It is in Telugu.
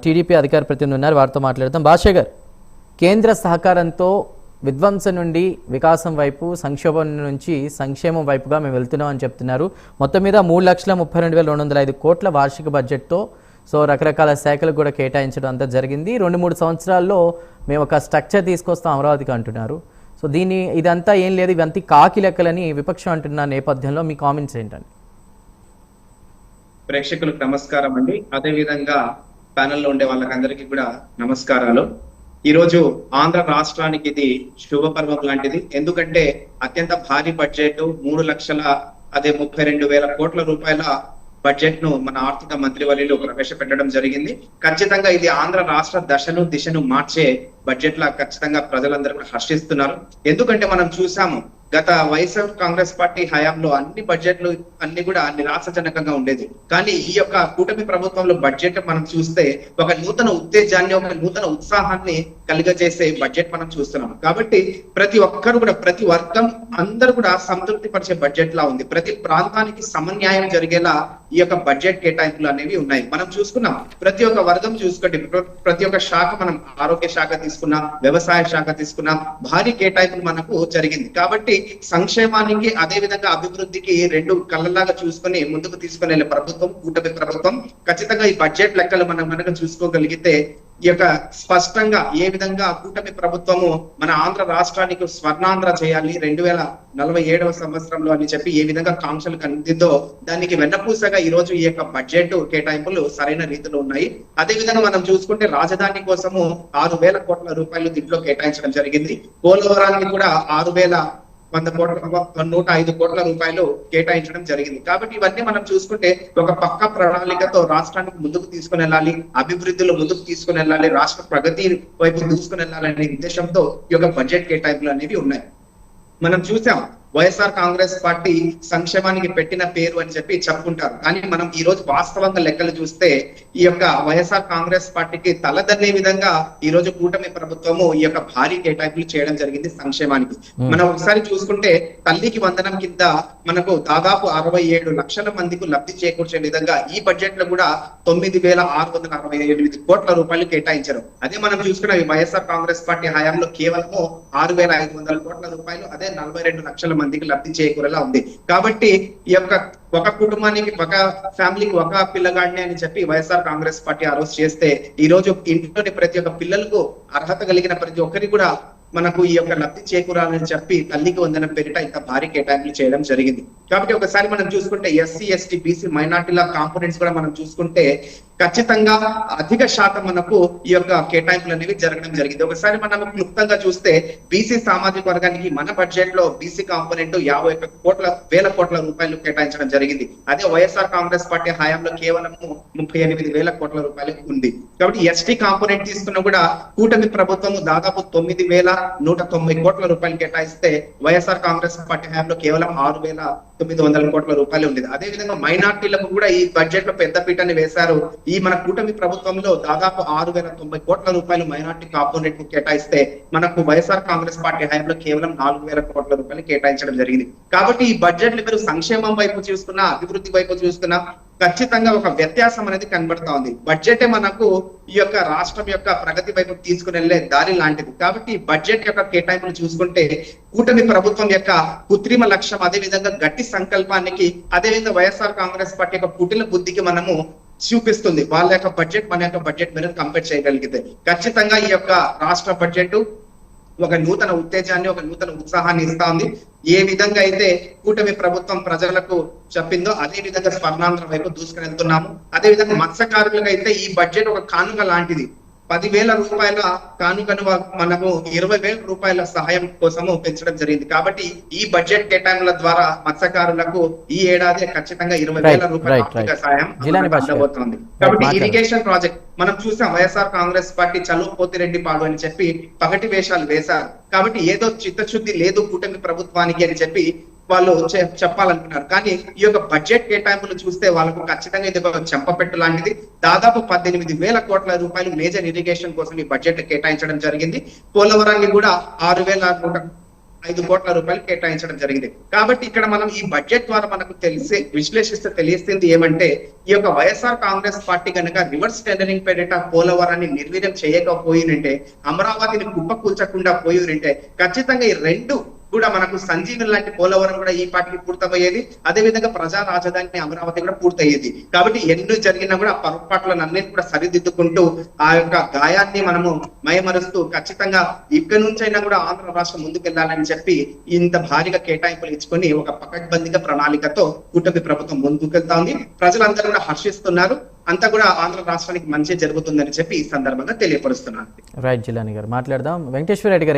టీడీపీ అధికార ప్రతినిధి ఉన్నారు, వారితో మాట్లాడతాం. భాష గారు, కేంద్ర సహకారంతో విధ్వంసం నుండి వికాసం వైపు, సంక్షోభం నుంచి సంక్షేమం వైపుగా మేము వెళ్తున్నాం అని చెప్తున్నారు. మొత్తం మీద 3,32,205 కోట్ల వార్షిక బడ్జెట్తో రకరకాల శాఖలకు కూడా కేటాయించడం అంతా జరిగింది. 2-3 సంవత్సరాల్లో మేము ఒక స్ట్రక్చర్ తీసుకొస్తాం అమరావతికి అంటున్నారు. ఇదంతా ఏం లేదు, ఇవంతా కాకి లెక్కలని విపక్షం అంటున్న నేపథ్యంలో మీ కామెంట్స్ ఏంటండి? ప్రేక్షకులకు నమస్కారం అండి. అదే విధంగా ప్యానెల్లో ఉండే వాళ్ళకందరికీ కూడా నమస్కారాలు. ఈ రోజు ఆంధ్ర రాష్ట్రానికి ఇది శుభపర్వం లాంటిది. ఎందుకంటే అత్యంత భారీ బడ్జెట్ 3,32,000 కోట్ల రూపాయల బడ్జెట్ ను మన ఆర్థిక మంత్రివర్యులు ప్రవేశపెట్టడం జరిగింది. ఖచ్చితంగా ఇది ఆంధ్ర రాష్ట్ర దశను దిశను మార్చే బడ్జెట్ లా ఖచ్చితంగా ప్రజలందరూ కూడా హర్షిస్తున్నారు. ఎందుకంటే మనం చూసాము గత వైఎస్ఆర్ కాంగ్రెస్ పార్టీ హయాంలో అన్ని బడ్జెట్లు అన్ని కూడా నిరాశజనకంగా ఉండేది. కానీ ఈ యొక్క కూటమి ప్రభుత్వంలో బడ్జెట్ మనం చూస్తే ఒక నూతన ఉత్తేజాన్ని, ఒక నూతన ఉత్సాహాన్ని కలిగజేసే బడ్జెట్ మనం చూస్తున్నాం. కాబట్టి ప్రతి ఒక్కరు కూడా, ప్రతి వర్గం అందరూ కూడా సంతృప్తి పరిచే బడ్జెట్ లా ఉంది. ప్రతి ప్రాంతానికి సమన్యాయం జరిగేలా ఈ యొక్క బడ్జెట్ కేటాయింపులు అనేవి ఉన్నాయి. మనం చూసుకున్నాం, ప్రతి ఒక్క వర్గం చూసుకోండి, ప్రతి ఒక్క శాఖ, మనం ఆరోగ్య శాఖ తీసుకున్నాం, వ్యవసాయ శాఖ తీసుకున్నాం, భారీ కేటాయింపులు మనకు జరిగింది. కాబట్టి సంక్షేమానికి అదే విధంగా అభివృద్ధికి రెండు కళ్ళలాగా చూసుకొని ముందుకు తీసుకుని వెళ్ళే ప్రభుత్వం కూటమి ప్రభుత్వం. ఖచ్చితంగా ఈ బడ్జెట్ లెక్కలు మనం కనుక చూసుకోగలిగితే ఈ యొక్క స్పష్టంగా ఏ విధంగా కూటమి ప్రభుత్వము మన ఆంధ్ర రాష్ట్రానికి స్వర్ణాంధ్ర చేయాలి 2047వ సంవత్సరంలో అని చెప్పి ఏ విధంగా కాంక్షలు కందిందో దానికి వెన్నపూసగా ఈ రోజు ఈ యొక్క బడ్జెట్ కేటాయింపులు సరైన రీతిలో ఉన్నాయి. అదే విధంగా మనం చూసుకుంటే రాజధాని కోసము 6,000 కోట్ల రూపాయలు దీంట్లో కేటాయించడం జరిగింది. పోలవరానికి కూడా 105 కోట్ల రూపాయలు కేటాయించడం జరిగింది. కాబట్టి ఇవన్నీ మనం చూసుకుంటే ఒక పక్క ప్రణాళికతో రాష్ట్రానికి ముందుకు తీసుకుని వెళ్ళాలి, అభివృద్ధిలో ముందుకు తీసుకుని వెళ్ళాలి, రాష్ట్ర ప్రగతి వైపు తీసుకుని వెళ్ళాలనే ఉద్దేశంతో ఈ యొక్క బడ్జెట్ కేటాయింపులు అనేవి ఉన్నాయి. మనం చూసాం వైఎస్ఆర్ కాంగ్రెస్ పార్టీ సంక్షేమానికి పెట్టిన పేరు అని చెప్పి చెప్పుకుంటారు. కానీ మనం ఈ రోజు వాస్తవంగా లెక్కలు చూస్తే ఈ యొక్క వైఎస్ఆర్ కాంగ్రెస్ పార్టీకి తలదన్నే విధంగా ఈ రోజు కూటమి ప్రభుత్వము ఈ యొక్క భారీ కేటాయింపులు చేయడం జరిగింది సంక్షేమానికి. మనం ఒకసారి చూసుకుంటే తల్లికి వందనం కింద మనకు దాదాపు 67 లక్షల మందికి లబ్ధి చేకూర్చే విధంగా ఈ బడ్జెట్ లో కూడా 9,668 కోట్ల రూపాయలు కేటాయించారు. అదే మనం చూసుకున్న వైఎస్ఆర్ కాంగ్రెస్ పార్టీ హయాంలో కేవలము 6,500 కోట్ల రూపాయలు, అదే 42 లక్షల మందికి లబ్ధి చేకూరేలా ఉంది. కాబట్టి ఈ యొక్క ఒక కుటుంబానికి, ఒక ఫ్యామిలీకి ఒక పిల్లగాడిని అని చెప్పి వైఎస్ఆర్ కాంగ్రెస్ పార్టీ ఆ రోజు చేస్తే ఈ రోజు ఇంట్లోని ప్రతి ఒక్క పిల్లలకు అర్హత కలిగిన ప్రతి ఒక్కరికి కూడా మనకు ఈ యొక్క లబ్ధి చేకూరాలని చెప్పి తల్లికి వందనం పేరిట ఇంత భారీ కేటాయింపులు చేయడం జరిగింది. కాబట్టి ఒకసారి మనం చూసుకుంటే ఎస్సీ, ఎస్టీ, బీసీ, మైనార్టీల కాంపోనెంట్స్ కూడా మనం చూసుకుంటే ఖచ్చితంగా అధిక శాతం మనకు ఈ యొక్క కేటాయింపులు అనేవి జరగడం జరిగింది. ఒకసారి మనం క్లుప్తంగా చూస్తే బీసీ సామాజిక వర్గానికి మన బడ్జెట్ లో బీసీ కాంపోనెంట్ 51,000 కోట్ల రూపాయలు కేటాయించడం జరిగింది. అదే వైఎస్ఆర్ కాంగ్రెస్ పార్టీ హయాంలో కేవలం 38,000 కోట్ల రూపాయలు ఉంది. కాబట్టి ఎస్టీ కాంపోనెంట్ తీసుకున్నా కూడా కూటమి ప్రభుత్వము దాదాపు 9,190 కోట్ల రూపాయలు కేటాయిస్తే వైఎస్ఆర్ కాంగ్రెస్ పార్టీ హయాంలో కేవలం 6,900 కోట్ల రూపాయలు ఉండేది. అదే విధంగా మైనార్టీలకు కూడా ఈ బడ్జెట్ లో పెద్ద పీటని వేశారు. ఈ మన కూటమి ప్రభుత్వంలో దాదాపు 6,090 కోట్ల రూపాయలు మైనార్టీ కాంపోనెంట్ కు కేటాయిస్తే మనకు వైఎస్ఆర్ కాంగ్రెస్ పార్టీ హయాంలో కేవలం 4,000 కోట్ల రూపాయలు కేటాయించడం జరిగింది. కాబట్టి ఈ బడ్జెట్ మీరు సంక్షేమం వైపు చూసుకున్నా, అభివృద్ధి వైపు చూసుకున్నా ఖచ్చితంగా ఒక వ్యత్యాసం అనేది కనబడతా ఉంది. బడ్జెట్ మనకు ఈ యొక్క రాష్ట్రం యొక్క ప్రగతి వైపు తీసుకుని వెళ్లే దారి లాంటిది. కాబట్టి బడ్జెట్ యొక్క కేటాయింపులు చూసుకుంటే కూటమి ప్రభుత్వం యొక్క కృత్రిమ లక్ష్యం, అదే విధంగా గట్టి సంకల్పానికి, అదే విధంగా వైఎస్ఆర్ కాంగ్రెస్ పార్టీ యొక్క కుటిల బుద్ధికి మనము చూపిస్తుంది. వాళ్ళ యొక్క బడ్జెట్ మన యొక్క బడ్జెట్ మీద కంపేర్ చేయగలిగితే ఖచ్చితంగా ఈ యొక్క రాష్ట్ర బడ్జెట్ ఒక నూతన ఉత్తేజాన్ని, ఒక నూతన ఉత్సాహాన్ని ఇస్తా ఉంది. ఏ విధంగా అయితే కూటమి ప్రభుత్వం ప్రజలకు చెప్పిందో అదే విధంగా స్వర్ణాంధ్ర వైపు దూసుకుని వెళ్తున్నాము. అదే విధంగా మత్స్యకారులకు అయితే ఈ బడ్జెట్ ఒక కానుక లాంటిది. 10,000 రూపాయల కానుకను మనము 20,000 రూపాయల సహాయం కోసము పెంచడం జరిగింది. కాబట్టి ఈ బడ్జెట్ కేటాయింపుల ద్వారా మత్స్యకారులకు ఈ ఏడాది ఖచ్చితంగా 20,000 రూపాయల ఆర్థిక సహాయం అందబోతోంది. కాబట్టి ఇరిగేషన్ ప్రాజెక్ట్ మనం చూసాం, వైఎస్ఆర్ కాంగ్రెస్ పార్టీ చలువ పోతిరెడ్డి పాడు అని చెప్పి పగటి వేషాలు వేశారు. కాబట్టి ఏదో చిత్తశుద్ధి లేదు కూటమి ప్రభుత్వానికి అని చెప్పి వాళ్ళు చెప్పాలనుకున్నారు. కానీ ఈ యొక్క బడ్జెట్ కేటాయింపులు చూస్తే వాళ్ళకు ఖచ్చితంగా ఇది ఒక చెంపపెట్టు లాంటిది. దాదాపు 18,000 కోట్ల రూపాయలు మేజర్ ఇరిగేషన్ కోసం ఈ బడ్జెట్ కేటాయించడం జరిగింది. పోలవరాన్ని కూడా ₹5 కోట్ల కేటాయించడం జరిగింది. కాబట్టి ఇక్కడ మనం ఈ బడ్జెట్ ద్వారా మనకు విశ్లేషిస్తే తెలియస్తుంది ఏమంటే, ఈ యొక్క వైఎస్ఆర్ కాంగ్రెస్ పార్టీ కనుక రివర్స్ టెండరింగ్ పేరిట పోలవరాన్ని నిర్వీర్యం చేయకపోయినంటే, అమరావతిని కుప్పకూల్చకుండా పోయినంటే ఖచ్చితంగా ఈ రెండు కూడా మనకు సంజీవన్ లాంటి పోలవరం కూడా ఈ పార్టీకి పూర్తయ్యేది. అదే విధంగా ప్రజా రాజధాని అమరావతి కూడా పూర్తయ్యేది. కాబట్టి ఎన్ని జరిగినా కూడా ఆ పొరపాట్లను అన్నిటి కూడా సరిదిద్దుకుంటూ ఆ యొక్క గాయాన్ని మనము మయమరుస్తూ ఖచ్చితంగా ఇక్కడ నుంచైనా కూడా ఆంధ్ర రాష్ట్రం ముందుకెళ్లాలని చెప్పి ఇంత భారీగా కేటాయింపులు ఇచ్చుకొని ఒక పకడ్బందీగా ప్రణాళికతో కూటమి ప్రభుత్వం ముందుకెళ్తా ఉంది. ప్రజలందరూ కూడా హర్షిస్తున్నారు. అంతా కూడా ఆంధ్ర రాష్ట్రానికి మంచి జరుగుతుందని చెప్పి ఈ సందర్భంగా తెలియపరుస్తున్నాను. రైట్ జిలాని గారు మాట్లాడదాం. వెంకటేశ్వర రెడ్డి గారు